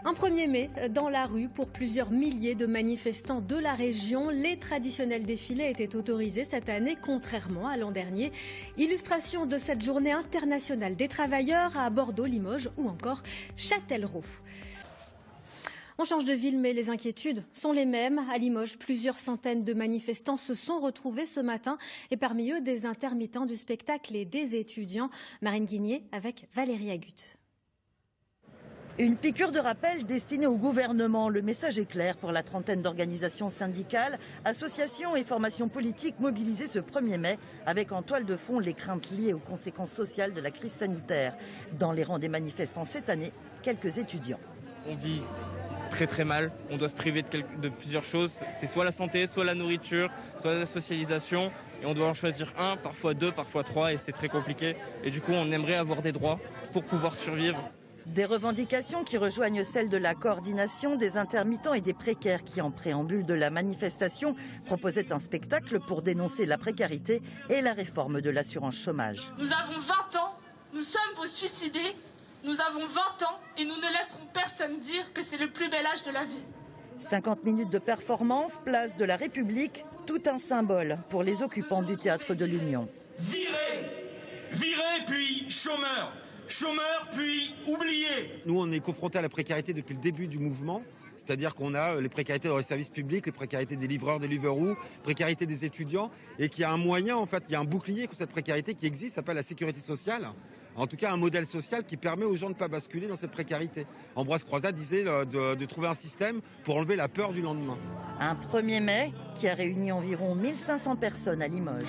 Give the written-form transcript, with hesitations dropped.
Un 1er mai dans la rue pour plusieurs milliers de manifestants de la région. Les traditionnels défilés étaient autorisés cette année, contrairement à l'an dernier. Illustration de cette journée internationale des travailleurs à Bordeaux, Limoges ou encore Châtellerault. On change de ville, mais les inquiétudes sont les mêmes. À Limoges, plusieurs centaines de manifestants se sont retrouvés ce matin et parmi eux des intermittents du spectacle et des étudiants. Marine Guigné avec Valérie Agut. Une piqûre de rappel destinée au gouvernement. Le message est clair pour la trentaine d'organisations syndicales, associations et formations politiques mobilisées ce 1er mai, avec en toile de fond les craintes liées aux conséquences sociales de la crise sanitaire. Dans les rangs des manifestants cette année, quelques étudiants. On vit très mal, on doit se priver de plusieurs choses. C'est soit la santé, soit la nourriture, soit la socialisation. Et on doit en choisir un, parfois deux, parfois trois, et c'est très compliqué. Et du coup, on aimerait avoir des droits pour pouvoir survivre. Des revendications qui rejoignent celles de la coordination des intermittents et des précaires qui, en préambule de la manifestation, proposaient un spectacle pour dénoncer la précarité et la réforme de l'assurance chômage. Nous avons 20 ans, nous sommes vos suicidés, nous avons 20 ans et nous ne laisserons personne dire que c'est le plus bel âge de la vie. 50 minutes de performance, place de la République, tout un symbole pour les occupants du Théâtre de l'Union. Virez puis chômeurs. Chômeurs, puis oubliés. Nous, on est confrontés à la précarité depuis le début du mouvement. C'est-à-dire qu'on a les précarités dans les services publics, les précarités des livreurs, des Deliveroo, précarité des étudiants, et qu'il y a un moyen, en fait, il y a un bouclier contre cette précarité qui existe, s'appelle la sécurité sociale. En tout cas, un modèle social qui permet aux gens de ne pas basculer dans cette précarité. Ambroise Croizat disait de trouver un système pour enlever la peur du lendemain. Un 1er mai qui a réuni environ 1500 personnes à Limoges.